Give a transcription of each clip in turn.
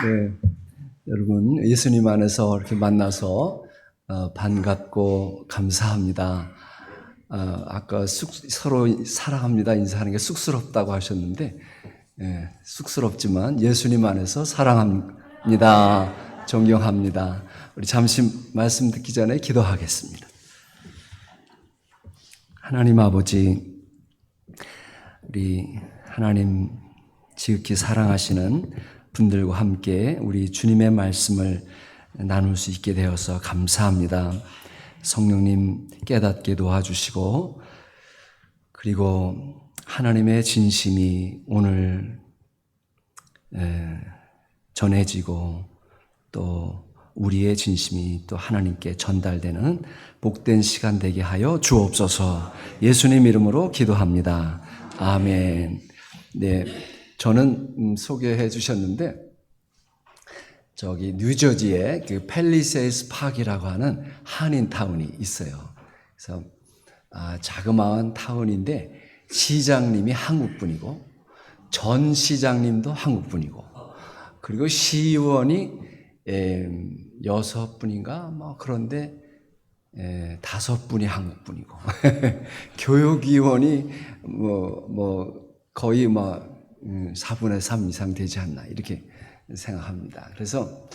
네, 여러분 예수님 안에서 이렇게 만나서 반갑고 감사합니다. 아까 서로 사랑합니다 인사하는 게 쑥스럽다고 하셨는데 쑥스럽지만 예수님 안에서 사랑합니다. 존경합니다. 우리 잠시 말씀 듣기 전에 기도하겠습니다. 하나님 아버지, 우리 하나님 지극히 사랑하시는 분들과 함께 우리 주님의 말씀을 나눌 수 있게 되어서 감사합니다. 성령님 깨닫게 도와주시고, 그리고 하나님의 진심이 오늘 전해지고 또 우리의 진심이 또 하나님께 전달되는 복된 시간 되게 하여 주옵소서. 예수님 이름으로 기도합니다. 아멘. 네, 저는 소개해 주셨는데 저기 뉴저지에 그 팰리세이스 파크라고 하는 한인 타운이 있어요. 그래서 자그마한 타운인데 시장님이 한국 분이고 전 시장님도 한국 분이고 그리고 시의원이 6분인가 뭐 그런데 5분이 한국 분이고 교육위원이 거의 4분의 3 이상 되지 않나 이렇게 생각합니다. 그래서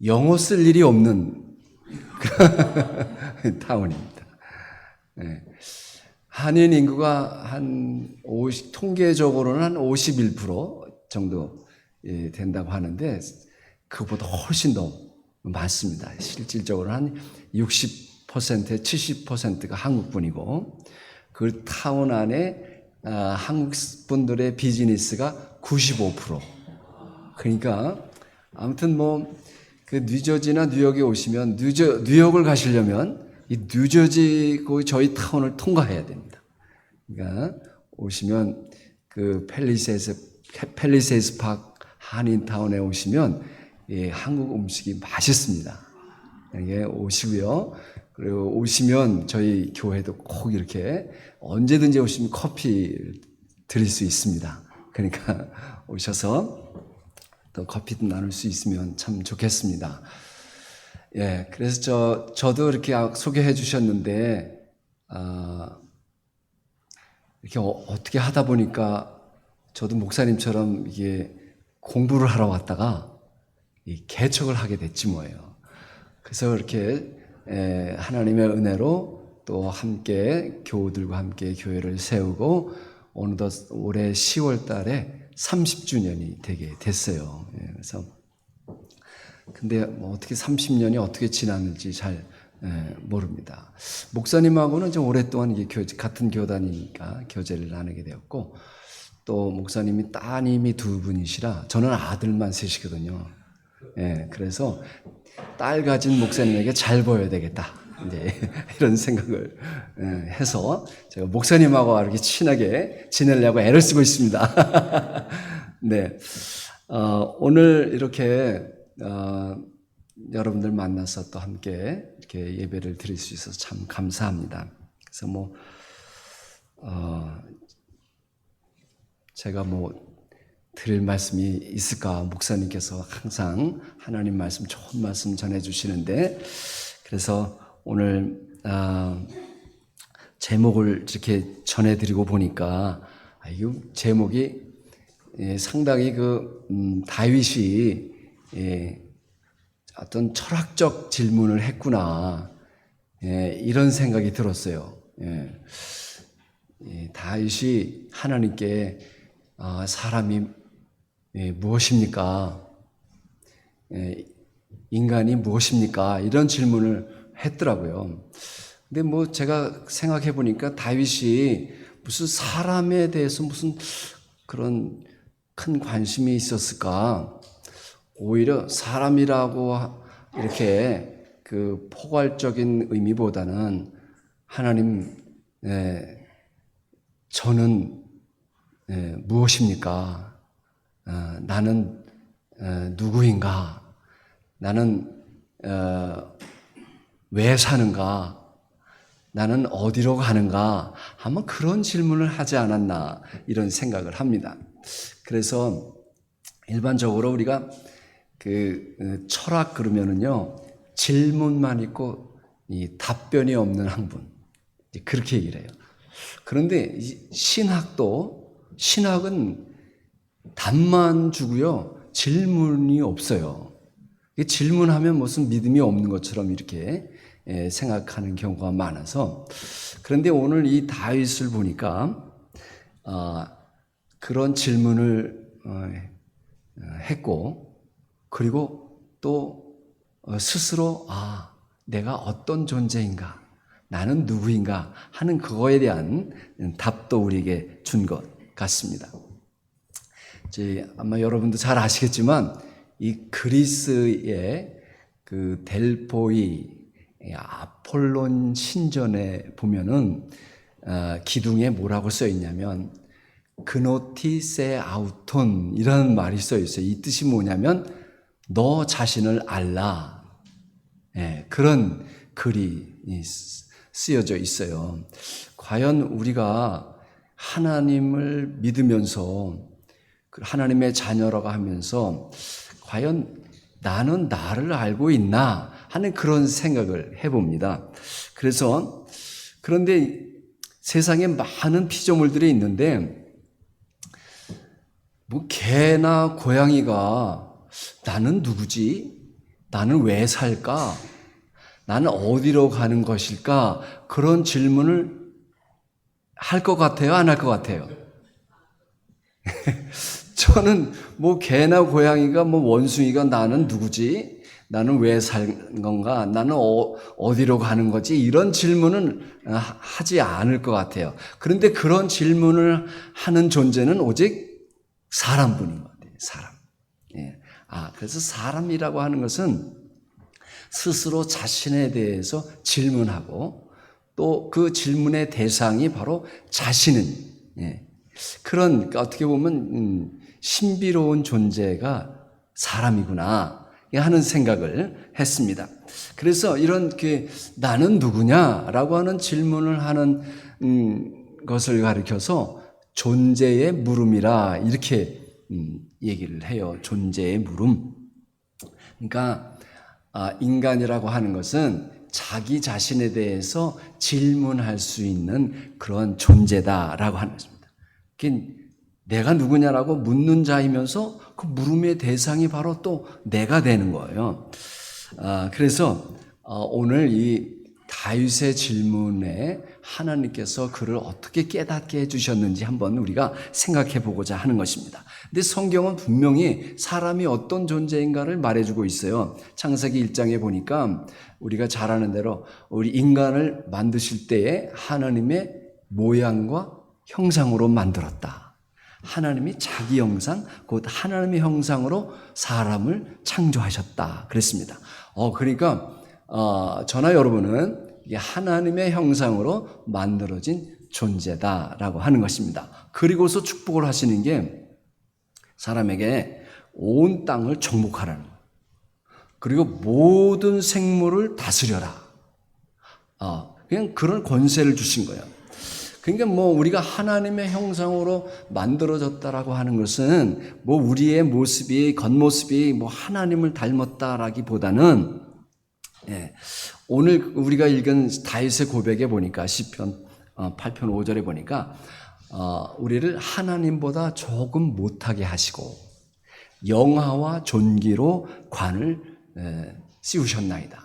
영어 쓸 일이 없는 타운입니다. 한인 인구가 통계적으로는 한 51% 정도 된다고 하는데 그보다 훨씬 더 많습니다. 실질적으로 한 60%에 70%가 한국분이고 그 타운 안에 한국분들의 비즈니스가 95%. 그러니까 아무튼 그 뉴저지나 뉴욕에 오시면 뉴욕을 가시려면 이 뉴저지 저희 타운을 통과해야 됩니다. 그러니까 오시면 그 팰리세이스 파크 한인타운에 오시면 한국 음식이 맛있습니다. 여기 오시고요. 그리고 오시면 저희 교회도 꼭 이렇게 언제든지 오시면 커피 드릴 수 있습니다. 그러니까 오셔서 또 커피도 나눌 수 있으면 참 좋겠습니다. 그래서 저도 이렇게 소개해 주셨는데, 이렇게 어떻게 하다 보니까 저도 목사님처럼 이게 공부를 하러 왔다가 개척을 하게 됐지 뭐예요. 그래서 이렇게 하나님의 은혜로 또 함께 교우들과 함께 교회를 세우고 어느덧 올해 10월 달에 30주년이 되게 됐어요. 그래서 근데 어떻게 30년이 어떻게 지났는지 잘 모릅니다. 목사님하고는 좀 오랫동안 같은 교단이니까 교제를 나누게 되었고 또 목사님이 따님이 2분이시라 저는 아들만 셋이거든요. 그래서 딸 가진 목사님에게 잘 보여야 되겠다. 이제 이런 생각을 해서 제가 목사님하고 이렇게 친하게 지내려고 애를 쓰고 있습니다. 네, 오늘 이렇게 여러분들 만나서 또 함께 이렇게 예배를 드릴 수 있어서 참 감사합니다. 그래서 제가 드릴 말씀이 있을까? 목사님께서 항상 하나님 말씀, 좋은 말씀 전해주시는데, 그래서 오늘, 제목을 이렇게 전해드리고 보니까, 이 제목이 상당히 다윗이 어떤 철학적 질문을 했구나. 이런 생각이 들었어요. 다윗이 하나님께 사람이 무엇입니까? 인간이 무엇입니까? 이런 질문을 했더라고요. 근데 제가 생각해 보니까 다윗이 무슨 사람에 대해서 무슨 그런 큰 관심이 있었을까? 오히려 사람이라고 이렇게 그 포괄적인 의미보다는 하나님, 저는 무엇입니까? 나는 누구인가? 나는 왜 사는가? 나는 어디로 가는가? 한번 그런 질문을 하지 않았나 이런 생각을 합니다. 그래서 일반적으로 우리가 철학 그러면은요, 질문만 있고 이 답변이 없는 학문, 그렇게 얘기를 해요. 그런데 신학은 답만 주고요, 질문이 없어요. 질문하면 무슨 믿음이 없는 것처럼 이렇게 생각하는 경우가 많아서, 그런데 오늘 이 다윗을 보니까 그런 질문을 했고, 그리고 또 스스로 내가 어떤 존재인가, 나는 누구인가 하는 그거에 대한 답도 우리에게 준 것 같습니다. 아마 여러분도 잘 아시겠지만 이 그리스의 그 델포이 아폴론 신전에 보면은 기둥에 뭐라고 써 있냐면 그노티세 아우톤 이라는 말이 써 있어요. 이 뜻이 뭐냐면 너 자신을 알라. 그런 글이 쓰여져 있어요. 과연 우리가 하나님을 믿으면서 하나님의 자녀라고 하면서 과연 나는 나를 알고 있나 하는 그런 생각을 해봅니다. 그런데 세상에 많은 피조물들이 있는데 뭐 개나 고양이가 나는 누구지? 나는 왜 살까? 나는 어디로 가는 것일까? 그런 질문을 할 것 같아요? 안 할 것 같아요? 저는 뭐 개나 고양이가 뭐 원숭이가 나는 누구지? 나는 왜 산 건가? 나는 어디로 가는 거지? 이런 질문은 하지 않을 것 같아요. 그런데 그런 질문을 하는 존재는 오직 사람뿐인 것 같아요. 사람. 그래서 사람이라고 하는 것은 스스로 자신에 대해서 질문하고 또 그 질문의 대상이 바로 자신은 그런 어떻게 보면 신비로운 존재가 사람이구나 하는 생각을 했습니다. 그래서 이런 나는 누구냐라고 하는 질문을 하는 것을 가리켜서 존재의 물음이라 이렇게 얘기를 해요. 존재의 물음. 그러니까 인간이라고 하는 것은 자기 자신에 대해서 질문할 수 있는 그런 존재다라고 하는 것입니다. 내가 누구냐라고 묻는 자이면서 그 물음의 대상이 바로 또 내가 되는 거예요. 그래서 오늘 이 다윗의 질문에 하나님께서 그를 어떻게 깨닫게 해주셨는지 한번 우리가 생각해 보고자 하는 것입니다. 근데 성경은 분명히 사람이 어떤 존재인가를 말해주고 있어요. 창세기 1장에 보니까 우리가 잘 아는 대로 우리 인간을 만드실 때에 하나님의 모양과 형상으로 만들었다. 하나님이 자기 형상, 곧 하나님의 형상으로 사람을 창조하셨다. 그랬습니다. 그러니까 저나 여러분은 하나님의 형상으로 만들어진 존재다라고 하는 것입니다. 그리고서 축복을 하시는 게 사람에게 온 땅을 정복하라는 거예요. 그리고 모든 생물을 다스려라. 그냥 그런 권세를 주신 거예요. 그러니까 우리가 하나님의 형상으로 만들어졌다라고 하는 것은 우리의 모습이 겉모습이 하나님을 닮았다라기보다는 오늘 우리가 읽은 다윗의 고백에 보니까 시편 8편 5절에 보니까 우리를 하나님보다 조금 못하게 하시고 영화와 존귀로 관을 씌우셨나이다.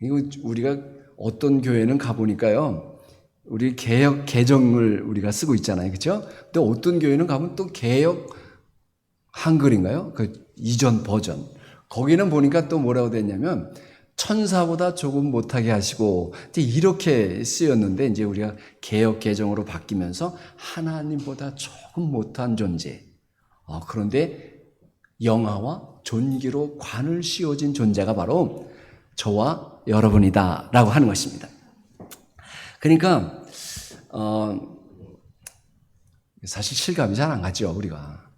이거 우리가 어떤 교회는 가보니까요. 우리 개역 개정을 우리가 쓰고 있잖아요. 그렇죠? 근데 어떤 교회는 가면 또 개역 한글인가요? 그 이전 버전. 거기는 보니까 또 뭐라고 됐냐면 천사보다 조금 못하게 하시고 이렇게 쓰였는데 이제 우리가 개역 개정으로 바뀌면서 하나님보다 조금 못한 존재. 그런데 영화와 존귀로 관을 씌워진 존재가 바로 저와 여러분이다라고 하는 것입니다. 그러니까 사실 실감이 잘 안 가죠, 우리가.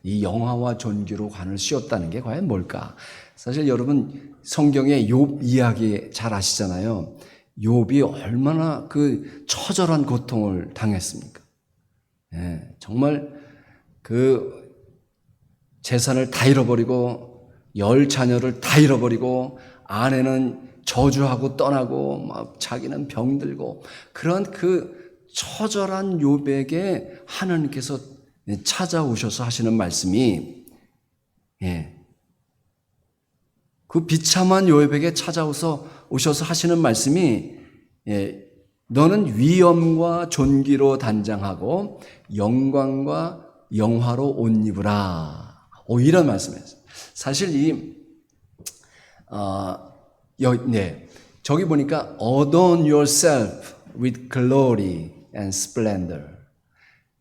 이 영화와 존귀로 관을 씌웠다는 게 과연 뭘까? 사실 여러분 성경의 욥 이야기 잘 아시잖아요. 욥이 얼마나 그 처절한 고통을 당했습니까? 예, 정말 그 재산을 다 잃어버리고 10자녀를 다 잃어버리고 아내는 저주하고 떠나고 막 자기는 병들고 그런 그 처절한 욥에게 하나님께서 찾아오셔서 하시는 말씀이 그 비참한 욥에게 찾아오셔서 하시는 말씀이 너는 위엄과 존귀로 단장하고 영광과 영화로 옷 입으라. 이런 말씀이에요. 사실 저기 보니까 adorn yourself with glory and splendor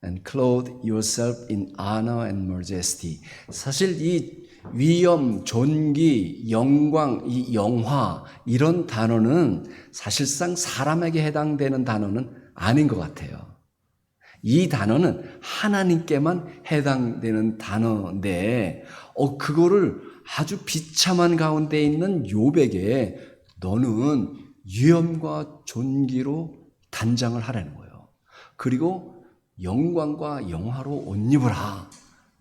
and clothe yourself in honor and majesty. 사실 이 위엄, 존귀, 영광, 이 영화 이런 단어는 사실상 사람에게 해당되는 단어는 아닌 것 같아요. 이 단어는 하나님께만 해당되는 단어인데 그거를 아주 비참한 가운데 있는 욥에게 너는 위엄과 존귀로 단장을 하라는 거예요. 그리고 영광과 영화로 옷 입으라.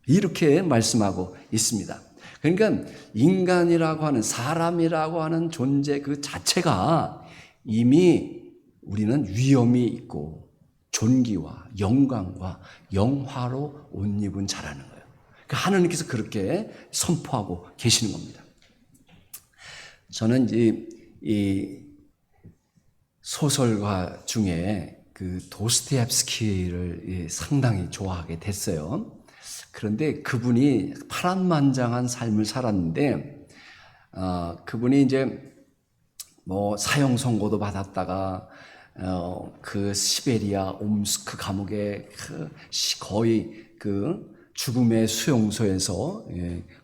이렇게 말씀하고 있습니다. 그러니까 인간이라고 하는 사람이라고 하는 존재 그 자체가 이미 우리는 위엄이 있고 존귀와 영광과 영화로 옷 입은 자라는 거예요. 그러니까 하나님께서 그렇게 선포하고 계시는 겁니다. 저는 이 소설가 중에 그 도스토옙스키를 상당히 좋아하게 됐어요. 그런데 그분이 파란만장한 삶을 살았는데, 그분이 이제 뭐 사형 선고도 받았다가, 그 시베리아 옴스크 감옥에 거의 그 죽음의 수용소에서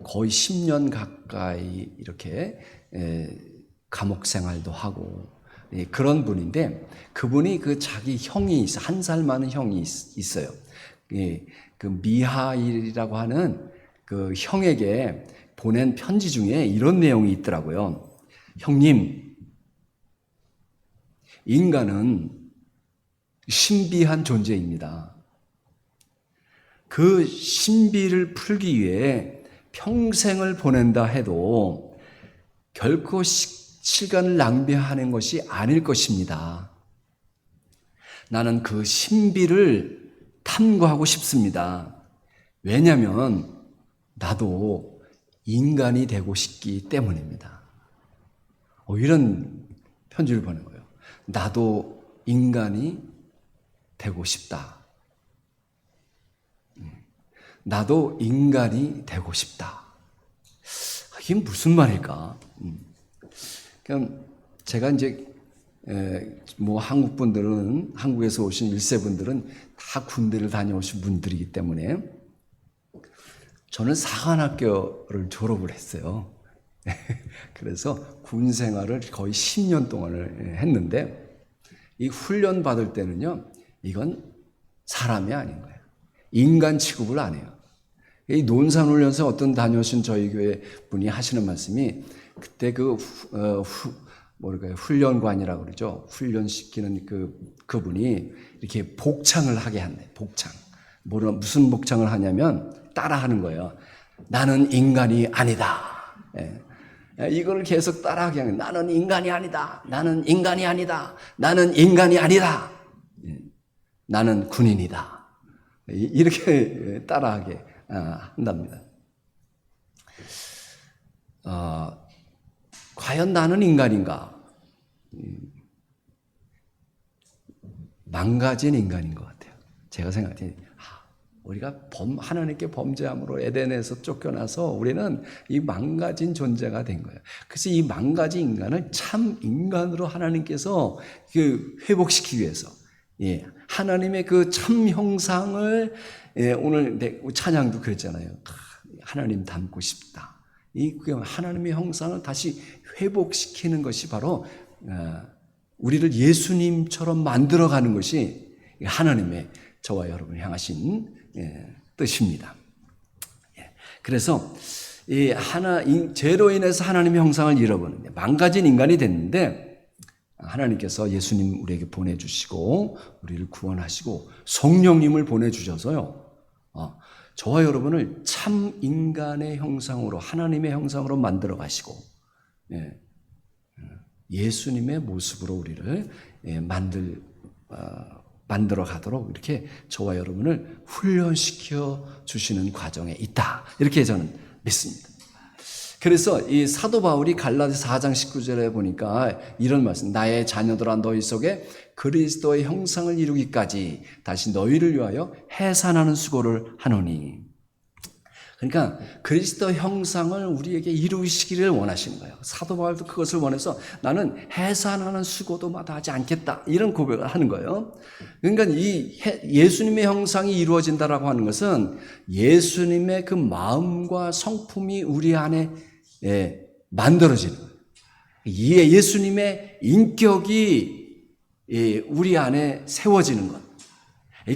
거의 10년 가까이 이렇게 감옥 생활도 하고, 그런 분인데, 그분이 그 자기 형이 있어, 1살 많은 형이 있어요. 그 미하일이라고 하는 그 형에게 보낸 편지 중에 이런 내용이 있더라고요. 형님, 인간은 신비한 존재입니다. 그 신비를 풀기 위해 평생을 보낸다 해도 결코 시간을 낭비하는 것이 아닐 것입니다. 나는 그 신비를 탐구하고 싶습니다. 왜냐하면 나도 인간이 되고 싶기 때문입니다. 이런 편지를 보낸 거예요. 나도 인간이 되고 싶다. 나도 인간이 되고 싶다. 이게 무슨 말일까? 그럼 제가 이제 뭐 한국 분들은, 한국에서 오신 1세 분들은 다 군대를 다녀오신 분들이기 때문에 저는 사관학교를 졸업을 했어요. 그래서 군 생활을 거의 10년 동안을 했는데, 이 훈련 받을 때는요, 이건 사람이 아닌 거예요. 인간 취급을 안 해요. 이 논산훈련소에 어떤 다녀오신 저희 교회 분이 하시는 말씀이, 그때 훈련관이라고 그러죠. 훈련시키는 그분이 이렇게 복창을 하게 한대. 복창. 무슨 복창을 하냐면 따라하는 거예요. 나는 인간이 아니다. 이걸 계속 따라하게 하는 거예요. 나는 인간이 아니다. 나는 인간이 아니다. 나는 인간이 아니다. 나는 군인이다. 이렇게 따라하게 한답니다. 과연 나는 인간인가? 망가진 인간인 것 같아요. 제가 생각할 때 우리가 하나님께 범죄함으로 에덴에서 쫓겨나서 우리는 이 망가진 존재가 된 거예요. 그래서 이 망가진 인간을 참 인간으로 하나님께서 회복시키기 위해서, 하나님의 그 참 형상을, 오늘 찬양도 그랬잖아요. 하나님 닮고 싶다. 하나님의 형상을 다시 회복시키는 것이 바로 우리를 예수님처럼 만들어가는 것이 하나님의 저와 여러분을 향하신 뜻입니다. 그래서 죄로 인해서 하나님의 형상을 잃어버리는데 망가진 인간이 됐는데, 하나님께서 예수님 우리에게 보내주시고 우리를 구원하시고 성령님을 보내주셔서요. 저와 여러분을 참 인간의 형상으로 하나님의 형상으로 만들어 가시고 예수님의 모습으로 우리를 만들어 가도록 이렇게 저와 여러분을 훈련시켜 주시는 과정에 있다. 이렇게 저는 믿습니다. 그래서 이 사도 바울이 갈라디아서 4장 19절에 보니까 이런 말씀, 나의 자녀들아 너희 속에 그리스도의 형상을 이루기까지 다시 너희를 위하여 해산하는 수고를 하노니. 그러니까 그리스도 형상을 우리에게 이루시기를 원하시는 거예요. 사도 바울도 그것을 원해서 나는 해산하는 수고도 마다하지 않겠다, 이런 고백을 하는 거예요. 그러니까 이 예수님의 형상이 이루어진다라고 하는 것은 예수님의 그 마음과 성품이 우리 안에 만들어지는 거예요. 예수님의 인격이 우리 안에 세워지는 것,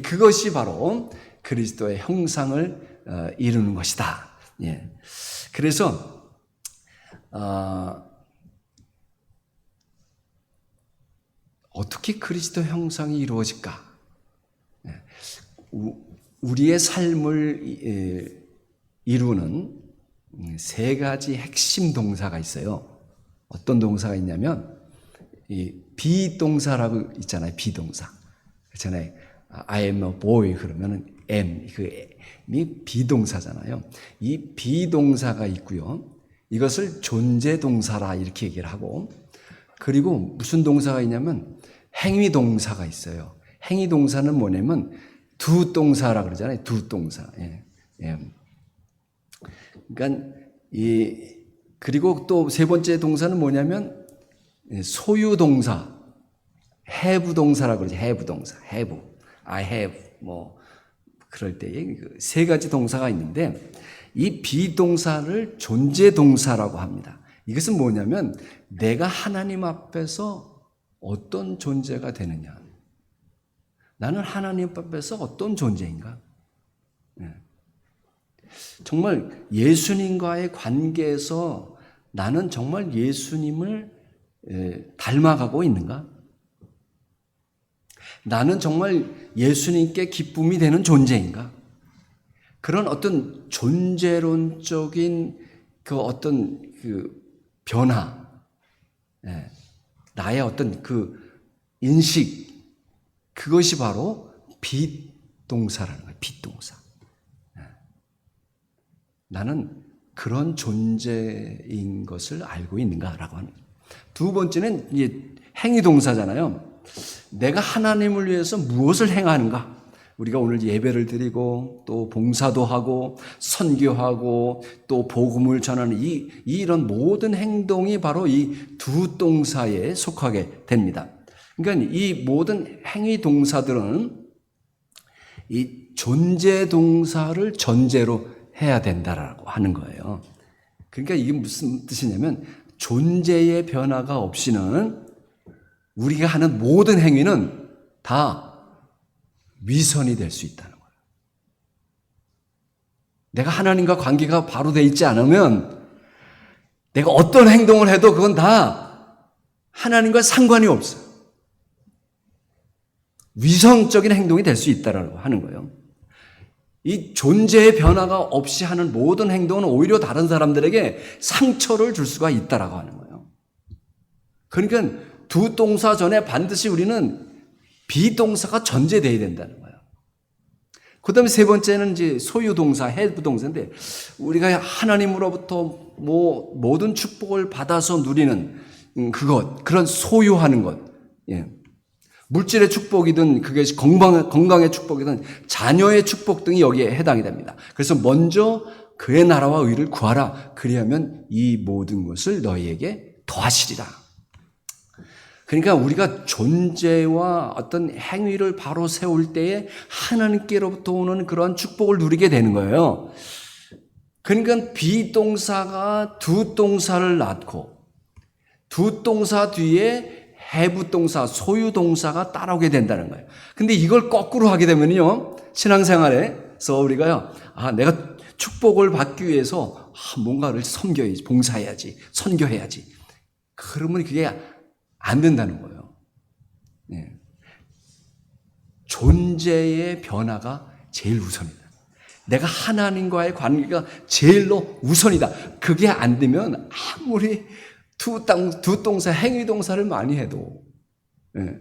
그것이 바로 그리스도의 형상을 이루는 것이다. 그래서 어떻게 그리스도 형상이 이루어질까? 우리의 삶을 이루는 세 가지 핵심 동사가 있어요. 어떤 동사가 있냐면 이 비동사라고 있잖아요. 비동사. 그렇잖아요. I am a boy 그러면은 am, 그 M이 비동사잖아요. 이 비동사가 있고요. 이것을 존재동사라 이렇게 얘기를 하고, 그리고 무슨 동사가 있냐면 행위동사가 있어요. 행위동사는 뭐냐면 두동사라 그러잖아요. 두동사. 그러니까 그리고 또 세 번째 동사는 뭐냐면 소유동사, have 동사라 그러죠. have 동사, have, I have, 그럴 때에 세 가지 동사가 있는데 이 비동사를 존재동사라고 합니다. 이것은 뭐냐면 내가 하나님 앞에서 어떤 존재가 되느냐. 나는 하나님 앞에서 어떤 존재인가? 정말 예수님과의 관계에서 나는 정말 예수님을 닮아가고 있는가? 나는 정말 예수님께 기쁨이 되는 존재인가? 그런 어떤 존재론적인 그 어떤 그 변화, 나의 어떤 그 인식, 그것이 바로 비동사라는 거예요. 비동사. 나는 그런 존재인 것을 알고 있는가라고 하는 거예요. 두 번째는 이제 행위동사잖아요. 내가 하나님을 위해서 무엇을 행하는가? 우리가 오늘 예배를 드리고 또 봉사도 하고 선교하고 또 복음을 전하는 이런 모든 행동이 바로 이 두 동사에 속하게 됩니다. 그러니까 이 모든 행위 동사들은 이 존재 동사를 전제로 해야 된다라고 하는 거예요. 그러니까 이게 무슨 뜻이냐면 존재의 변화가 없이는 우리가 하는 모든 행위는 다 위선이 될 수 있다는 거예요. 내가 하나님과 관계가 바로 돼 있지 않으면 내가 어떤 행동을 해도 그건 다 하나님과 상관이 없어요. 위선적인 행동이 될 수 있다라고 하는 거예요. 이 존재의 변화가 없이 하는 모든 행동은 오히려 다른 사람들에게 상처를 줄 수가 있다라고 하는 거예요. 그러니까 두 동사 전에 반드시 우리는 비동사가 전제되어야 된다는 거예요. 그 다음에 세 번째는 이제 소유동사, have 동사인데 우리가 하나님으로부터 모든 축복을 받아서 누리는 그런 소유하는 것. 물질의 축복이든 그것이 건강의 축복이든 자녀의 축복 등이 여기에 해당이 됩니다. 그래서 먼저 그의 나라와 의를 구하라. 그리하면 이 모든 것을 너희에게 더하시리라. 그러니까 우리가 존재와 어떤 행위를 바로 세울 때에 하나님께로부터 오는 그러한 축복을 누리게 되는 거예요. 그러니까 비동사가 두 동사를 낳고 두 동사 뒤에 have 동사, 소유 동사가 따라오게 된다는 거예요. 근데 이걸 거꾸로 하게 되면요, 신앙생활에서 우리가요, 내가 축복을 받기 위해서 뭔가를 섬겨야지, 봉사해야지, 선교해야지. 그러면 그게 안 된다는 거예요. 예. 존재의 변화가 제일 우선이다. 내가 하나님과의 관계가 제일로 우선이다. 그게 안 되면 아무리 두 동사, 행위 동사를 많이 해도, 예.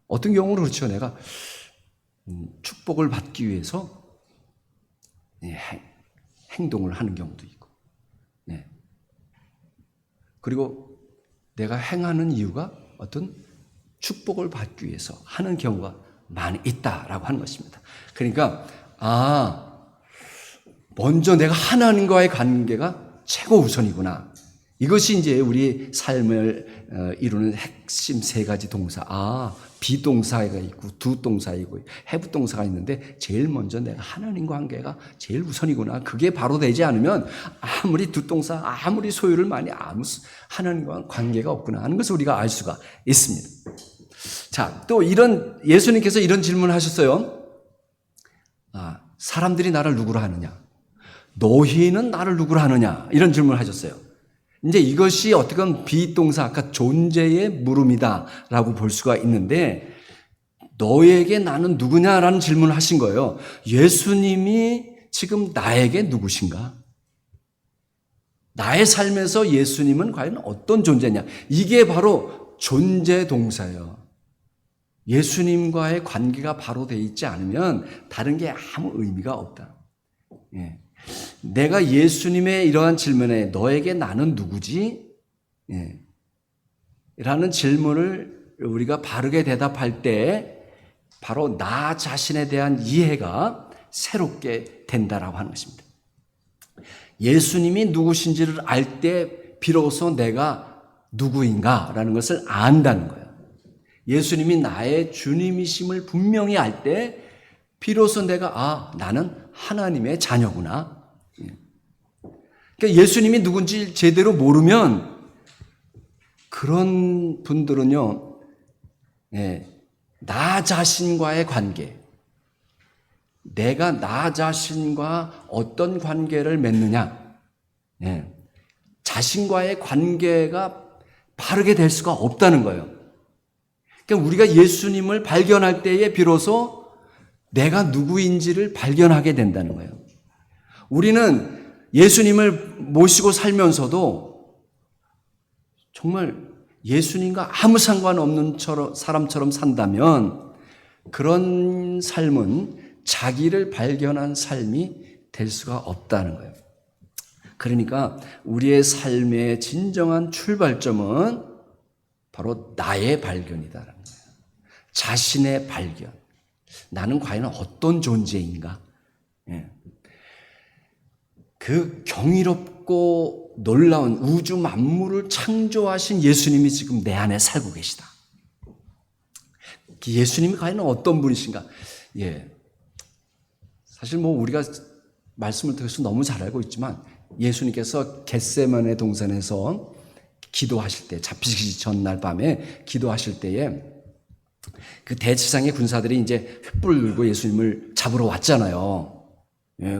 어떤 경우는 그렇죠. 내가 축복을 받기 위해서 행동을 하는 경우도 있고, 예. 그리고 내가 행하는 이유가 어떤 축복을 받기 위해서 하는 경우가 많이 있다라고 하는 것입니다. 그러니까 먼저 내가 하나님과의 관계가 최고 우선이구나. 이것이 이제 우리 삶을 이루는 핵심 세 가지 동사. 비동사가 있고 두동사가 있고 해부동사가 있는데 제일 먼저 내가 하나님과 관계가 제일 우선이구나. 그게 바로 되지 않으면 아무리 두동사, 아무리 소유를 많이 하나님과 관계가 없구나 하는 것을 우리가 알 수가 있습니다. 자, 또 예수님께서 이런 질문을 하셨어요. 사람들이 나를 누구로 하느냐? 너희는 나를 누구로 하느냐? 이런 질문을 하셨어요. 이제 이것이 어떻게 보면 비동사, 아까 존재의 물음이다라고 볼 수가 있는데, 너에게 나는 누구냐라는 질문을 하신 거예요. 예수님이 지금 나에게 누구신가? 나의 삶에서 예수님은 과연 어떤 존재냐? 이게 바로 존재 동사예요. 예수님과의 관계가 바로 되어 있지 않으면 다른 게 아무 의미가 없다. 예. 내가 예수님의 이러한 질문에 너에게 나는 누구지? 예. 라는 질문을 우리가 바르게 대답할 때 바로 나 자신에 대한 이해가 새롭게 된다라고 하는 것입니다. 예수님이 누구신지를 알 때 비로소 내가 누구인가라는 것을 안다는 거예요. 예수님이 나의 주님이심을 분명히 알 때 비로소 내가 나는 하나님의 자녀구나. 그러니까 예수님이 누군지 제대로 모르면 그런 분들은요, 나 자신과의 관계, 내가 나 자신과 어떤 관계를 맺느냐, 자신과의 관계가 바르게 될 수가 없다는 거예요. 그러니까 우리가 예수님을 발견할 때에 비로소 내가 누구인지를 발견하게 된다는 거예요. 우리는 예수님을 모시고 살면서도 정말 예수님과 아무 상관없는 사람처럼 산다면 그런 삶은 자기를 발견한 삶이 될 수가 없다는 거예요. 그러니까 우리의 삶의 진정한 출발점은 바로 나의 발견이다라는 거예요. 자신의 발견. 나는 과연 어떤 존재인가? 그 경이롭고 놀라운 우주 만물을 창조하신 예수님이 지금 내 안에 살고 계시다. 예수님이 과연 어떤 분이신가? 사실 우리가 말씀을 통해서 너무 잘 알고 있지만 예수님께서 겟세마네 동산에서 기도하실 때, 잡히시기 전날 밤에 기도하실 때에 그 대지상의 군사들이 이제 횃불을 들고 예수님을 잡으러 왔잖아요.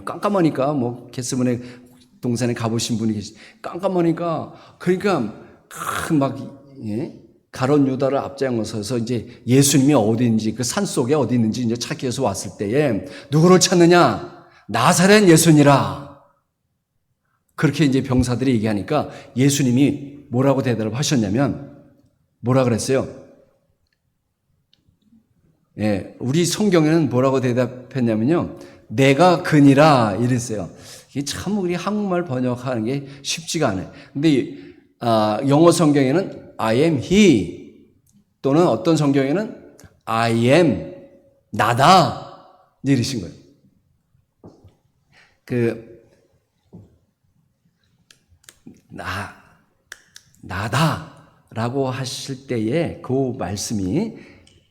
깜깜하니까 겟세마네 동산에 가보신 분이 깜깜하니까 그러니까 가룟 유다를 앞장서서 이제 예수님이 어디인지 그 산 속에 어디 있는지 이제 찾기 위해서 왔을 때에 누구를 찾느냐? 나사렛 예수니라. 그렇게 이제 병사들이 얘기하니까 예수님이 뭐라고 대답을 하셨냐면 뭐라 그랬어요? 우리 성경에는 뭐라고 대답했냐면요. 내가 그니라 이랬어요. 이게 참 우리 한국말 번역하는 게 쉽지가 않아요. 근데 영어 성경에는 I am he 또는 어떤 성경에는 I am 나다 이러신 거예요. 나다라고 하실 때에 그 말씀이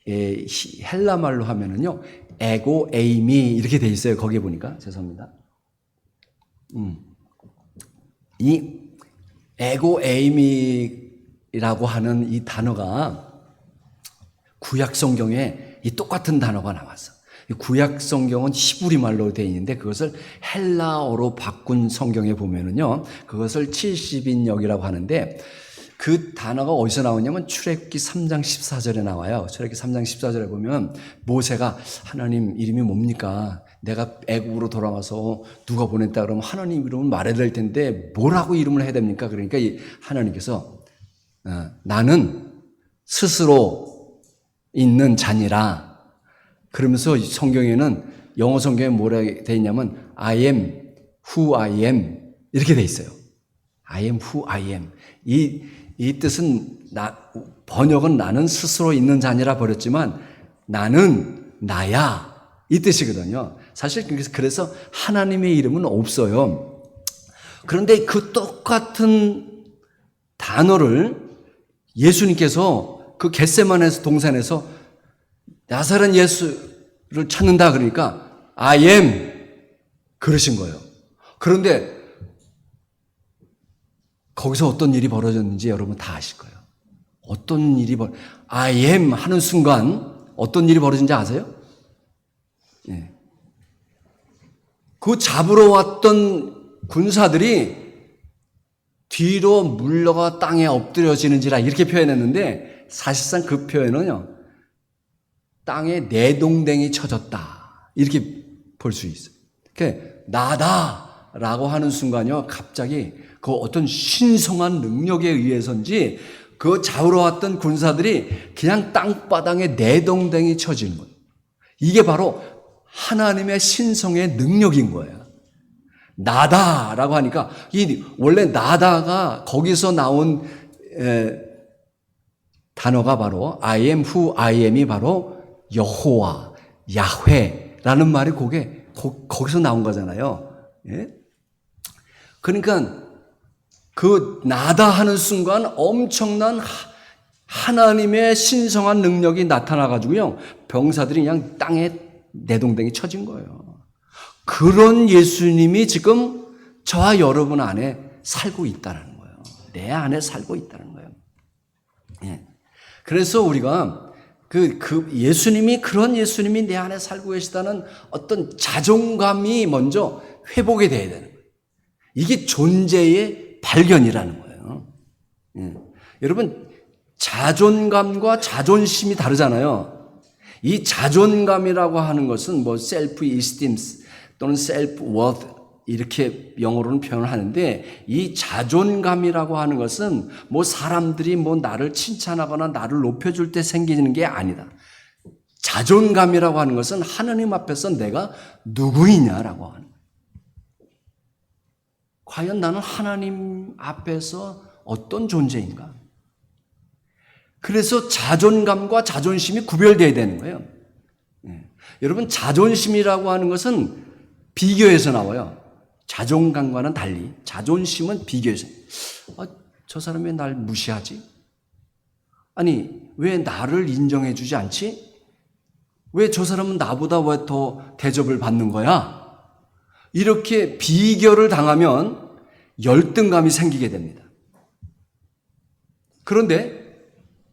헬라 말로 하면은요 에고 에이미 이렇게 돼 있어요. 거기에 보니까 죄송합니다. 이 에고 에이미라고 하는 이 단어가 구약 성경에 이 똑같은 단어가 나왔어. 구약 성경은 히브리 말로 되어 있는데 그것을 헬라어로 바꾼 성경에 보면은요 그것을 70인역이라고 하는데 그 단어가 어디서 나오냐면 출애굽기 3장 14절에 나와요. 출애굽기 3장 14절에 보면 모세가 하나님 이름이 뭡니까? 내가 애국으로 돌아와서 누가 보냈다 그러면 하나님 이름을 말해야 될 텐데 뭐라고 이름을 해야 됩니까? 그러니까 하나님께서 나는 스스로 있는 자니라. 그러면서 성경에는 영어 성경에 뭐라 되어 있냐면 I am who I am 이렇게 되어 있어요. I am who I am. 이 뜻은 번역은 나는 스스로 있는 자니라 버렸지만 나는 나야 이 뜻이거든요. 사실 그래서 하나님의 이름은 없어요. 그런데 그 똑같은 단어를 예수님께서 그 겟세마네 동산에서 나사렛 예수를 찾는다 그러니까 I am 그러신 거예요. 그런데 거기서 어떤 일이 벌어졌는지 여러분 다 아실 거예요. 어떤 일이 I am 하는 순간 어떤 일이 벌어진지 아세요? 네. 그 잡으러 왔던 군사들이 뒤로 물러가 땅에 엎드려지는지라 이렇게 표현했는데 사실상 그 표현은요. 땅에 내동댕이 쳐졌다. 이렇게 볼 수 있어요. 그러니까 나다라고 하는 순간요. 갑자기 그 어떤 신성한 능력에 의해서인지 그 잡으러 왔던 군사들이 그냥 땅바닥에 내동댕이 쳐지는 거예요. 이게 바로 하나님의 신성의 능력인 거예요. 나다라고 하니까 원래 나다가 거기서 나온 단어가 바로 I am who I am이 바로 여호와, 야훼라는 말이 거기서 나온 거잖아요. 예? 그러니까 그 나다 하는 순간 엄청난 하나님의 신성한 능력이 나타나가지고요. 병사들이 그냥 땅에 내동댕이 쳐진 거예요. 그런 예수님이 지금 저와 여러분 안에 살고 있다는 거예요. 내 안에 살고 있다는 거예요. 예. 그래서 우리가 예수님이 그런 예수님이 내 안에 살고 계시다는 어떤 자존감이 먼저 회복이 돼야 되는 거예요. 이게 존재의 발견이라는 거예요. 예. 여러분 자존감과 자존심이 다르잖아요. 이 자존감이라고 하는 것은 뭐 셀프 이스팀 또는 셀프 워드 이렇게 영어로는 표현을 하는데 이 자존감이라고 하는 것은 뭐 사람들이 뭐 나를 칭찬하거나 나를 높여줄 때 생기는 게 아니다. 자존감이라고 하는 것은 하나님 앞에서 내가 누구이냐라고 하는 거예요. 과연 나는 하나님 앞에서 어떤 존재인가? 그래서 자존감과 자존심이 구별되어야 되는 거예요. 여러분 자존심이라고 하는 것은 비교에서 나와요. 자존감과는 달리 자존심은 비교에서 저 사람이 날 무시하지? 아니 왜 나를 인정해 주지 않지? 왜 저 사람은 나보다 왜 더 대접을 받는 거야? 이렇게 비교를 당하면 열등감이 생기게 됩니다. 그런데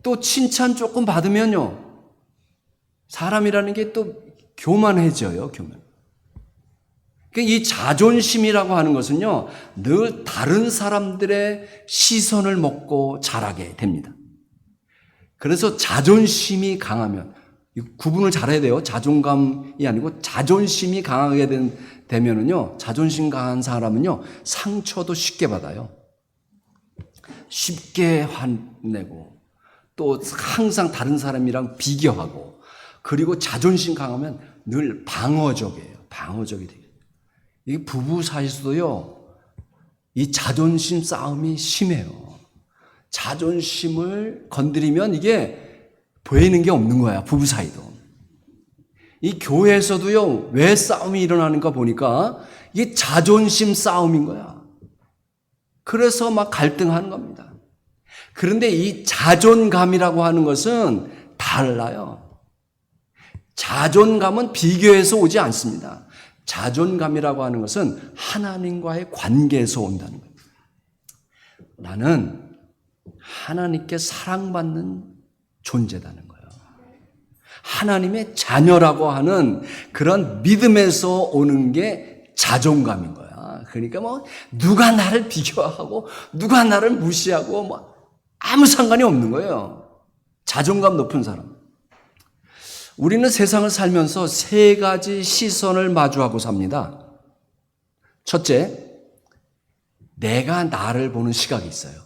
또 칭찬 조금 받으면요. 사람이라는 게 또 교만해져요. 교만. 그러니까 이 자존심이라고 하는 것은요. 늘 다른 사람들의 시선을 먹고 자라게 됩니다. 그래서 자존심이 강하면 구분을 잘해야 돼요. 자존감이 아니고 자존심이 강하게 되면은요. 자존심 강한 사람은요. 상처도 쉽게 받아요. 쉽게 화내고 또 항상 다른 사람이랑 비교하고 그리고 자존심 강하면 늘 방어적이에요. 방어적이 돼요. 이 부부 사이에서도요. 이 자존심 싸움이 심해요. 자존심을 건드리면 이게 보이는 게 없는 거야. 부부 사이도. 이 교회에서도요. 왜 싸움이 일어나는가 보니까 이게 자존심 싸움인 거야. 그래서 막 갈등하는 겁니다. 그런데 이 자존감이라고 하는 것은 달라요. 자존감은 비교에서 오지 않습니다. 자존감이라고 하는 것은 하나님과의 관계에서 온다는 거예요. 나는 하나님께 사랑받는 존재다는 거예요. 하나님의 자녀라고 하는 그런 믿음에서 오는 게 자존감인 거야. 그러니까 뭐 누가 나를 비교하고 누가 나를 무시하고 뭐 아무 상관이 없는 거예요. 자존감 높은 사람. 우리는 세상을 살면서 세 가지 시선을 마주하고 삽니다. 첫째, 내가 나를 보는 시각이 있어요.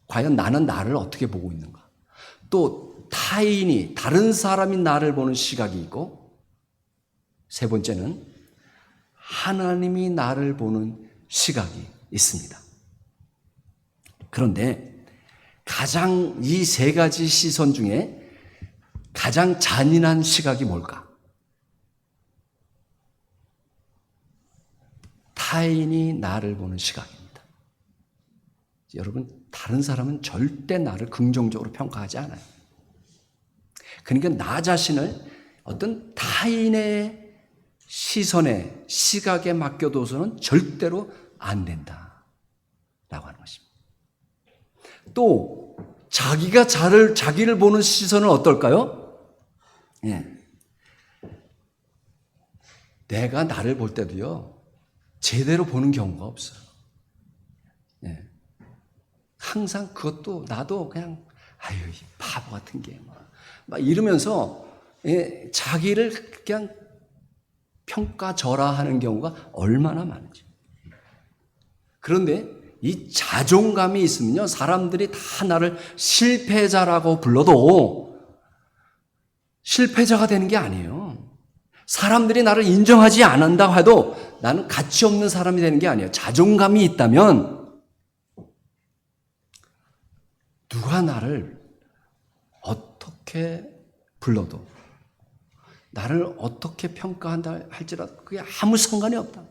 과연 나는 나를 어떻게 보고 있는가? 또 타인이, 다른 사람이 나를 보는 시각이 있고, 세 번째는 하나님이 나를 보는 시각이 있습니다. 그런데 가장 이 세 가지 시선 중에 가장 잔인한 시각이 뭘까? 타인이 나를 보는 시각입니다. 여러분, 다른 사람은 절대 나를 긍정적으로 평가하지 않아요. 그러니까 나 자신을 어떤 타인의 시선에, 시각에 맡겨둬서는 절대로 안 된다라고 하는 것입니다. 또 자기가 자기를 보는 시선은 어떨까요? 예. 내가 나를 볼 때도요, 제대로 보는 경우가 없어요. 예. 항상 그것도 나도 그냥 아유 이 바보 같은 게 막 이러면서 예, 자기를 그냥 평가절하하는 경우가 얼마나 많은지. 그런데 이 자존감이 있으면요, 사람들이 다 나를 실패자라고 불러도 실패자가 되는 게 아니에요. 사람들이 나를 인정하지 않는다고 해도 나는 가치 없는 사람이 되는 게 아니에요. 자존감이 있다면 누가 나를 어떻게 불러도, 나를 어떻게 평가한다 할지라도 그게 아무 상관이 없다.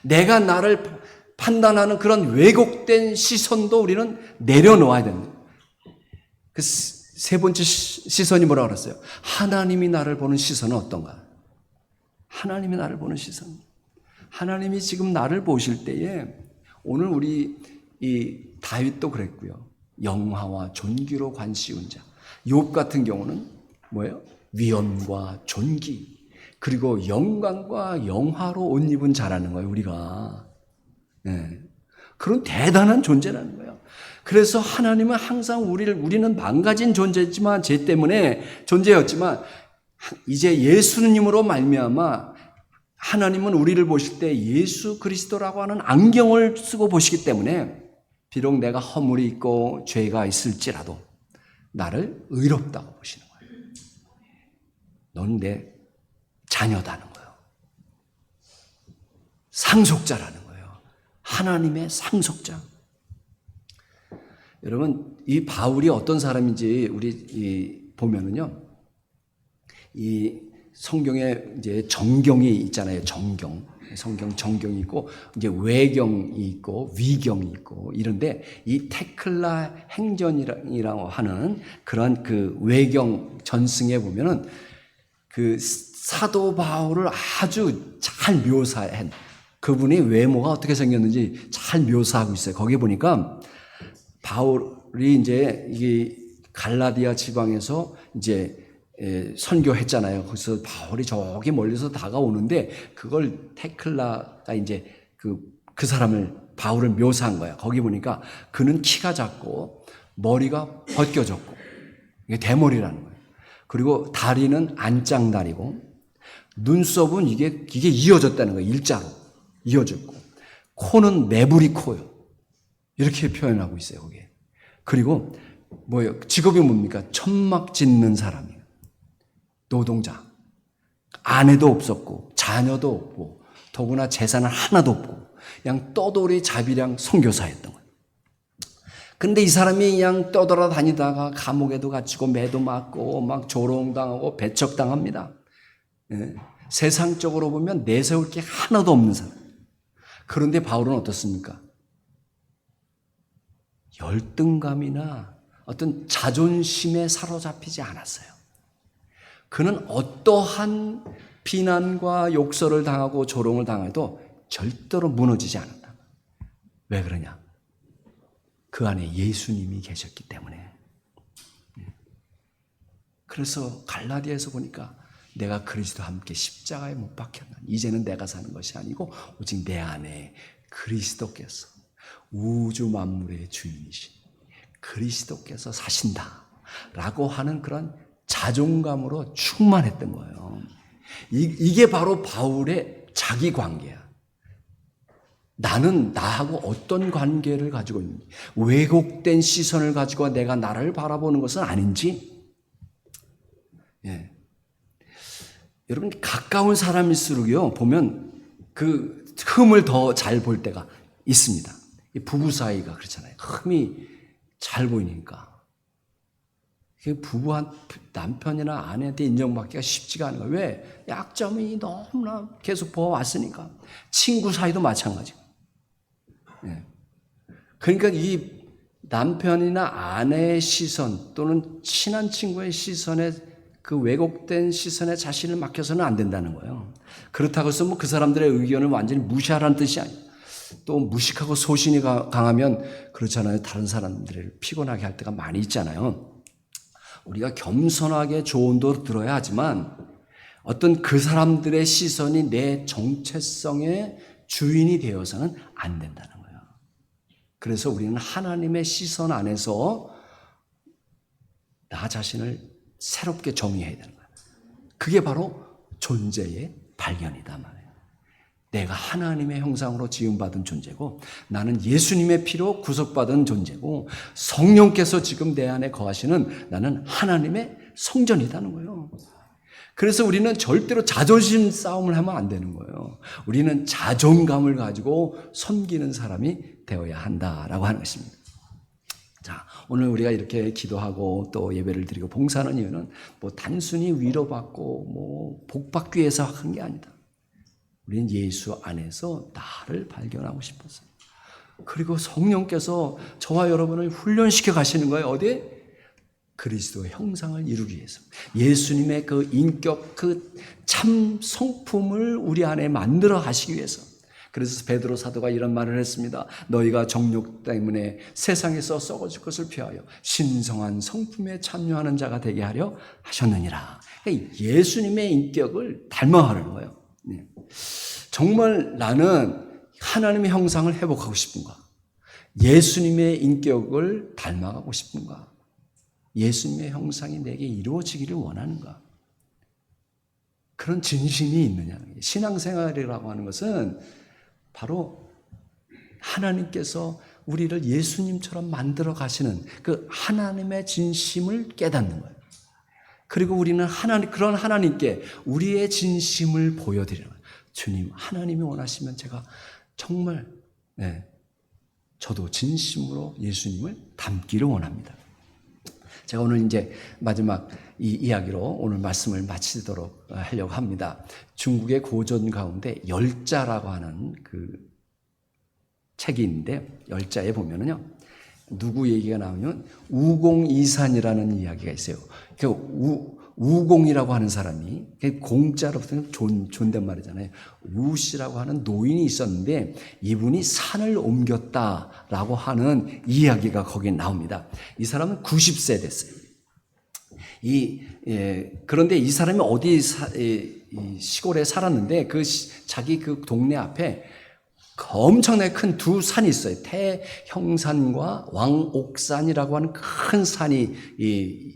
내가 나를 판단하는 그런 왜곡된 시선도 우리는 내려놓아야 됩니다. 그 세 번째 시선이 뭐라고 그랬어요? 하나님이 나를 보는 시선은 어떤가? 하나님이 나를 보는 시선. 하나님이 지금 나를 보실 때에 오늘 우리 이 다윗도 그랬고요. 영화와 존귀로 관시운 자. 욥 같은 경우는 뭐예요? 위엄과 존귀, 그리고 영광과 영화로 옷 입은 자라는 거예요, 우리가. 네. 그런 대단한 존재라는 거예요. 그래서 하나님은 항상 우리는 망가진 존재지만, 죄 때문에 존재였지만, 이제 예수님으로 말미암아 하나님은 우리를 보실 때 예수 그리스도라고 하는 안경을 쓰고 보시기 때문에, 비록 내가 허물이 있고 죄가 있을지라도 나를 의롭다고 보시는 거예요. 넌 내 자녀다는 거예요. 상속자라는 거예요. 하나님의 상속자. 여러분, 이 바울이 어떤 사람인지 우리 보면은요, 이 성경에 이제 정경이 있잖아요. 성경 정경이 있고, 이제 외경이 있고, 위경이 있고, 이런데 이 테클라 행전이라고 하는 그런 그 외경 전승에 보면은 그 사도 바울을 아주 잘 묘사한, 그분의 외모가 어떻게 생겼는지 잘 묘사하고 있어요. 거기 보니까 바울이 이제 이게 갈라디아 지방에서 이제 선교했잖아요. 그래서 바울이 저기 멀리서 다가오는데 그걸 테클라가 이제 그 사람을, 바울을 묘사한 거야. 거기 보니까 그는 키가 작고 머리가 벗겨졌고, 이게 대머리라는 거예요. 그리고 다리는 안짱다리고, 눈썹은 이게 이어졌다는 거예요. 일자로 이어졌고, 코는 매부리 코요. 이렇게 표현하고 있어요, 거기에. 그리고 뭐예요? 직업이 뭡니까? 천막 짓는 사람이에요. 노동자. 아내도 없었고 자녀도 없고 더구나 재산은 하나도 없고 그냥 떠돌이 자비량 선교사였던 거예요. 근데 이 사람이 그냥 떠돌아다니다가 감옥에도 갇히고 매도 맞고 막 조롱당하고 배척당합니다. 예. 세상적으로 보면 내세울 게 하나도 없는 사람. 그런데 바울은 어떻습니까? 열등감이나 어떤 자존심에 사로잡히지 않았어요. 그는 어떠한 비난과 욕설을 당하고 조롱을 당해도 절대로 무너지지 않았다. 왜 그러냐? 그 안에 예수님이 계셨기 때문에. 그래서 갈라디아에서 보니까 내가 그리스도와 함께 십자가에 못 박혔나. 이제는 내가 사는 것이 아니고 오직 내 안에 그리스도께서. 우주 만물의 주인이신 그리스도께서 사신다라고 하는 그런 자존감으로 충만했던 거예요. 이게 바로 바울의 자기 관계야. 나는 나하고 어떤 관계를 가지고 있는지, 왜곡된 시선을 가지고 내가 나를 바라보는 것은 아닌지. 예. 여러분, 가까운 사람일수록요, 보면 그 흠을 더 잘 볼 때가 있습니다. 부부 사이가 그렇잖아요. 흠이 잘 보이니까. 부부한 남편이나 아내한테 인정받기가 쉽지가 않은 거예요. 왜? 약점이 너무나 계속 보아왔으니까. 친구 사이도 마찬가지고. 예. 그러니까 이 남편이나 아내의 시선 또는 친한 친구의 시선에 그 왜곡된 시선에 자신을 맡겨서는 안 된다는 거예요. 그렇다고 해서 뭐 그 사람들의 의견을 완전히 무시하라는 뜻이 아니에요. 또 무식하고 소신이 강하면 그렇잖아요. 다른 사람들을 피곤하게 할 때가 많이 있잖아요. 우리가 겸손하게 조언도 들어야 하지만 어떤 그 사람들의 시선이 내 정체성의 주인이 되어서는 안 된다는 거예요. 그래서 우리는 하나님의 시선 안에서 나 자신을 새롭게 정의해야 되는 거예요. 그게 바로 존재의 발견이다 말이에요. 내가 하나님의 형상으로 지음받은 존재고 나는 예수님의 피로 구속받은 존재고 성령께서 지금 내 안에 거하시는 나는 하나님의 성전이라는 거예요. 그래서 우리는 절대로 자존심 싸움을 하면 안 되는 거예요. 우리는 자존감을 가지고 섬기는 사람이 되어야 한다라고 하는 것입니다. 자, 오늘 우리가 이렇게 기도하고 또 예배를 드리고 봉사하는 이유는 뭐 단순히 위로받고 뭐 복받기 위해서 한 게 아니다. 우리는 예수 안에서 나를 발견하고 싶어서. 그리고 성령께서 저와 여러분을 훈련시켜 가시는 거예요. 어디에? 그리스도의 형상을 이루기 위해서. 예수님의 그 인격, 그 참 성품을 우리 안에 만들어 하시기 위해서. 그래서 베드로 사도가 이런 말을 했습니다. 너희가 정욕 때문에 세상에서 썩어질 것을 피하여 신성한 성품에 참여하는 자가 되게 하려 하셨느니라. 그러니까 예수님의 인격을 닮아가는 거예요. 네. 정말 나는 하나님의 형상을 회복하고 싶은가? 예수님의 인격을 닮아가고 싶은가? 예수님의 형상이 내게 이루어지기를 원하는가? 그런 진심이 있느냐는 거예요. 신앙생활이라고 하는 것은 바로 하나님께서 우리를 예수님처럼 만들어 가시는 그 하나님의 진심을 깨닫는 거예요. 그리고 우리는 그런 하나님께 우리의 진심을 보여드리는 거예요. 주님, 하나님이 원하시면 제가 정말 저도 진심으로 예수님을 닮기를 원합니다. 제가 오늘 이제 마지막 이 이야기로 오늘 말씀을 마치도록 하려고 합니다. 중국의 고전 가운데 열자라고 하는 그 책이 있는데 열자에 보면은요, 누구 얘기가 나오면 우공이산이라는 이야기가 있어요. 우공이라고 하는 사람이 공자로부터는 존댓말이잖아요. 우씨라고 하는 노인이 있었는데 이분이 산을 옮겼다라고 하는 이야기가 거기에 나옵니다. 이 사람은 90세 됐어요. 그런데 이 사람이 어디 시골에 살았는데 자기 그 동네 앞에 엄청나게 큰 두 산이 있어요. 태형산과 왕옥산이라고 하는 큰 산이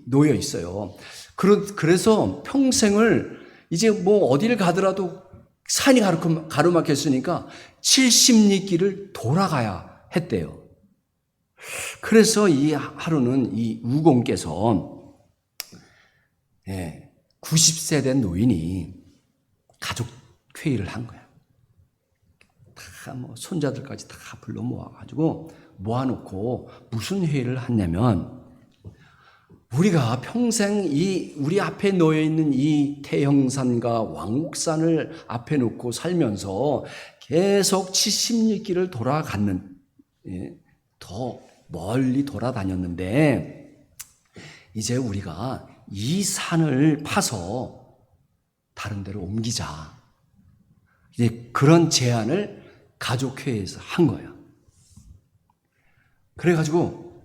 놓여 있어요. 그래서 평생을 이제 뭐 어디를 가더라도 산이 가로막혔으니까 70리 길을 돌아가야 했대요. 그래서 이 하루는 이 우공께서 90세 된 노인이 가족 회의를 한 거야. 다 뭐 손자들까지 다 불러 모아가지고 모아놓고 무슨 회의를 했냐면, 우리가 평생 우리 앞에 놓여 있는 이 태형산과 왕옥산을 앞에 놓고 살면서 계속 70리 길을 돌아갔는, 더 멀리 돌아다녔는데 이제 우리가 이 산을 파서 다른 데로 옮기자. 이제 그런 제안을 가족회의에서 한 거야. 그래가지고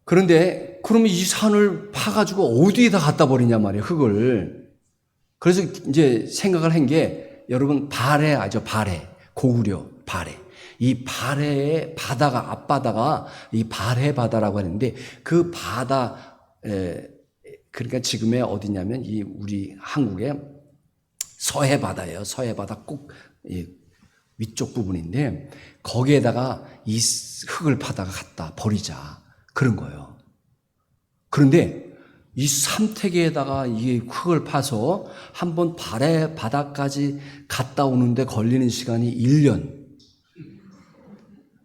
그런데 그러면 이 산을 파가지고 어디에다 갖다 버리냐 말이에요, 흙을. 그래서 이제 생각을 한 게, 여러분 발해 아죠, 발해. 고구려 발해. 이 발해의 바다가 앞바다가 이 발해 바다라고 하는데 그 바다 그러니까 지금의 어디냐면 이 우리 한국의 서해 바다예요. 서해 바다 꼭 위쪽 부분인데 거기에다가 이 흙을 파다가 갖다 버리자 그런 거예요. 그런데 이 삼태기에다가 이 흙을 파서 한번 발해 바다까지 갔다 오는데 걸리는 시간이 1년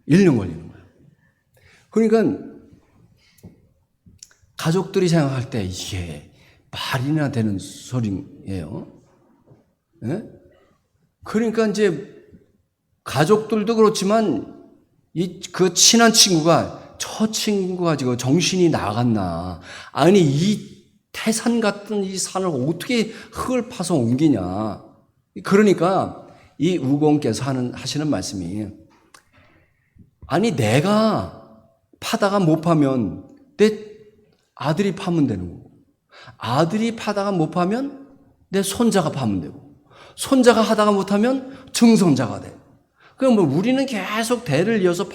걸리는 거예요. 그러니까 가족들이 생각할 때 이게 말이나 되는 소리예요. 예? 그러니까 이제 가족들도 그렇지만 그 친한 친구가 저 친구가 지금 정신이 나갔나. 아니 이 태산 같은 이 산을 어떻게 흙을 파서 옮기냐. 그러니까 이 우공께서 하시는 말씀이 아니 내가 파다가 못 파면 내 아들이 파면 되는 거고 아들이 파다가 못 파면 내 손자가 파면 되고 손자가 하다가 못하면 증손자가 돼. 그럼 뭐 우리는 계속 대를 이어서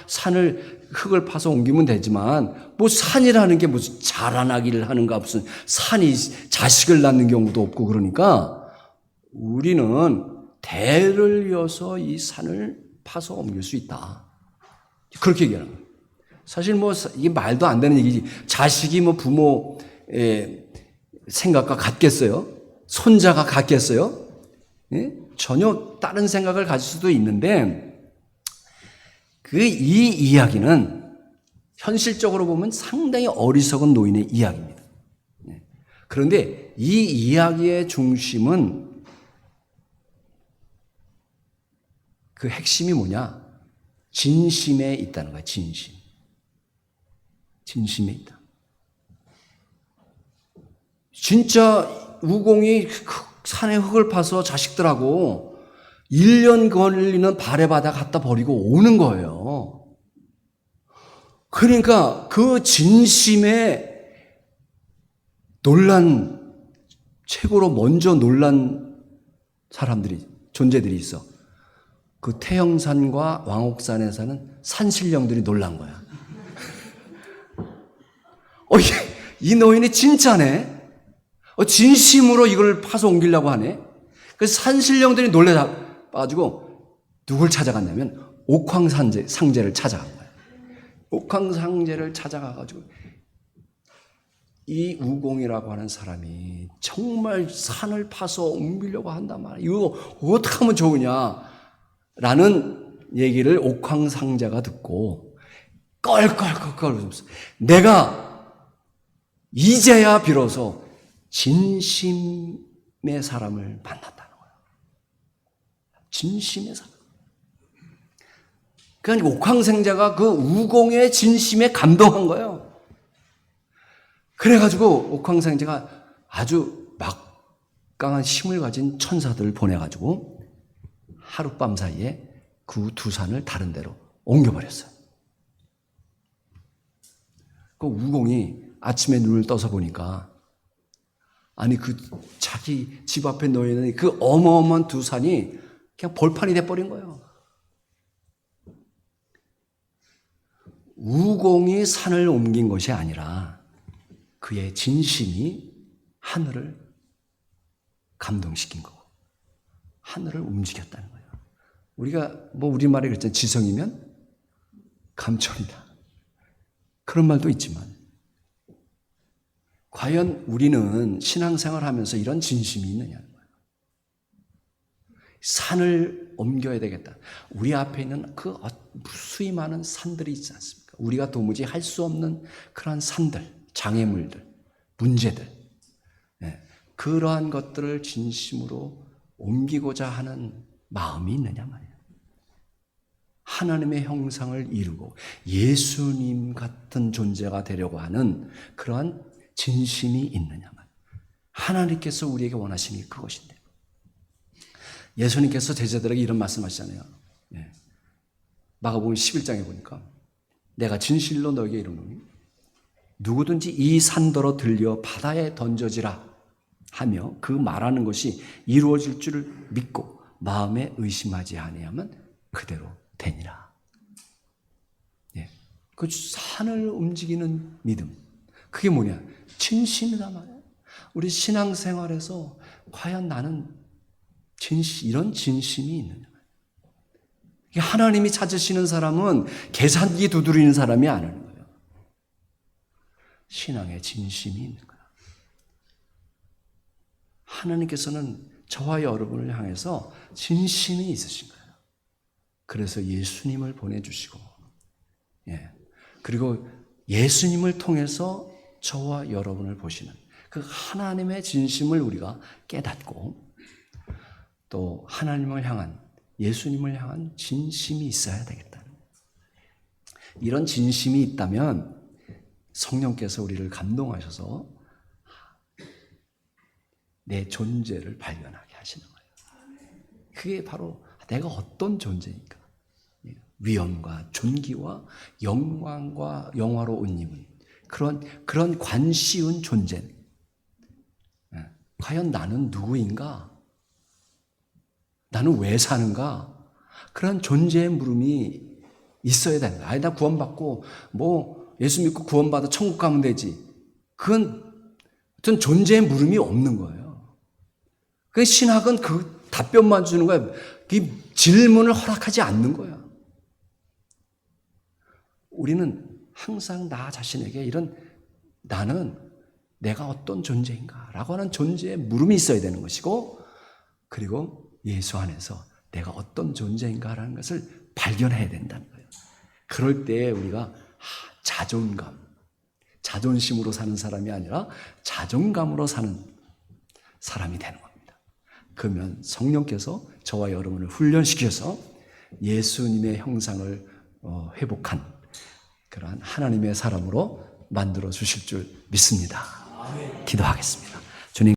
산을 흙을 파서 옮기면 되지만 뭐 산이라는 게 무슨 자라나기를 하는가 무슨 산이 자식을 낳는 경우도 없고 그러니까 우리는 대를 이어서 이 산을 파서 옮길 수 있다. 그렇게 얘기하는 거예요. 사실 뭐 이게 말도 안 되는 얘기지. 자식이 뭐 부모의 생각과 같겠어요? 손자가 같겠어요? 예? 전혀 다른 생각을 가질 수도 있는데 이 이야기는 현실적으로 보면 상당히 어리석은 노인의 이야기입니다. 그런데 이 이야기의 중심은 그 핵심이 뭐냐? 진심에 있다는 거야. 진심에 있다. 진짜 우공이 산에 흙을 파서 자식들하고 1년 걸리는 발에 바다 갖다 버리고 오는 거예요. 그러니까 그 진심에 최고로 먼저 놀란 존재들이 있어. 그 태영산과 왕옥산에 사는 산신령들이 놀란 거야. 이 노인이 진짜네. 진심으로 이걸 파서 옮기려고 하네. 그래서 산신령들이 놀래가지고 누굴 찾아갔냐면 옥황상제를 찾아간 거예요. 옥황상제를 찾아가가지고 이 우공이라고 하는 사람이 정말 산을 파서 옮기려고 한단 말이야. 이거 어떻게 하면 좋으냐? 라는 얘기를 옥황상제가 듣고 껄껄껄껄 웃으면서 내가 이제야 비로소 진심의 사람을 만났다는 거예요. 진심의 사람. 그러니까 옥황상제가 그 우공의 진심에 감동한 거예요. 그래가지고 옥황상제가 아주 막강한 힘을 가진 천사들을 보내가지고 하룻밤 사이에 그 두 산을 다른 데로 옮겨버렸어요. 그 우공이 아침에 눈을 떠서 보니까 아니 그 자기 집 앞에 놓여있는 그 어마어마한 두 산이 그냥 벌판이 돼버린 거예요. 우공이 산을 옮긴 것이 아니라 그의 진심이 하늘을 감동시킨 거고 하늘을 움직였다는 거예요. 우리가 뭐 우리말에 그랬잖아요. 지성이면 감천이다. 그런 말도 있지만 과연 우리는 신앙생활을 하면서 이런 진심이 있느냐는 거예요. 산을 옮겨야 되겠다. 우리 앞에 있는 그 수히 많은 산들이 있지 않습니까? 우리가 도무지 할 수 없는 그러한 산들, 장애물들, 문제들, 그러한 것들을 진심으로 옮기고자 하는 마음이 있느냐 말이에요. 하나님의 형상을 이루고 예수님 같은 존재가 되려고 하는 그러한 진심이 있느냐 말이에요. 하나님께서 우리에게 원하심이 그것인데 예수님께서 제자들에게 이런 말씀하시잖아요. 마가복음 11장에 보니까 내가 진실로 너에게 이르노니 누구든지 이 산더러 들려 바다에 던져지라 하며 그 말하는 것이 이루어질 줄을 믿고 마음에 의심하지 아니하면 그대로 되니라. 예. 그 산을 움직이는 믿음. 그게 뭐냐? 진심이다 말이야. 우리 신앙생활에서 과연 나는 이런 진심이 있느냐? 하나님이 찾으시는 사람은 계산기 두드리는 사람이 아니는 거예요. 신앙에 진심이 있는 거예요. 하나님께서는 저와 여러분을 향해서 진심이 있으신 거예요. 그래서 예수님을 보내주시고, 그리고 예수님을 통해서 저와 여러분을 보시는 그 하나님의 진심을 우리가 깨닫고, 또 하나님을 향한, 예수님을 향한 진심이 있어야 되겠다는 거예요. 이런 진심이 있다면 성령께서 우리를 감동하셔서 내 존재를 발견하게 하시는 거예요. 그게 바로 내가 어떤 존재인가. 위엄과 존귀와 영광과 영화로운 힘은 그런 관시운 존재. 과연 나는 누구인가? 나는 왜 사는가? 그런 존재의 물음이 있어야 된다. 아니, 나 구원받고 예수 믿고 구원받아 천국 가면 되지. 그건 어떤 존재의 물음이 없는 거예요. 그 신학은 그 답변만 주는 거야. 그 질문을 허락하지 않는 거야. 우리는 항상 나 자신에게 이런 나는 내가 어떤 존재인가 라고 하는 존재의 물음이 있어야 되는 것이고, 그리고 예수 안에서 내가 어떤 존재인가라는 것을 발견해야 된다는 거예요. 그럴 때 우리가 자존심으로 사는 사람이 아니라 자존감으로 사는 사람이 되는 겁니다. 그러면 성령께서 저와 여러분을 훈련시켜서 예수님의 형상을 회복한 그러한 하나님의 사람으로 만들어 주실 줄 믿습니다. 기도하겠습니다.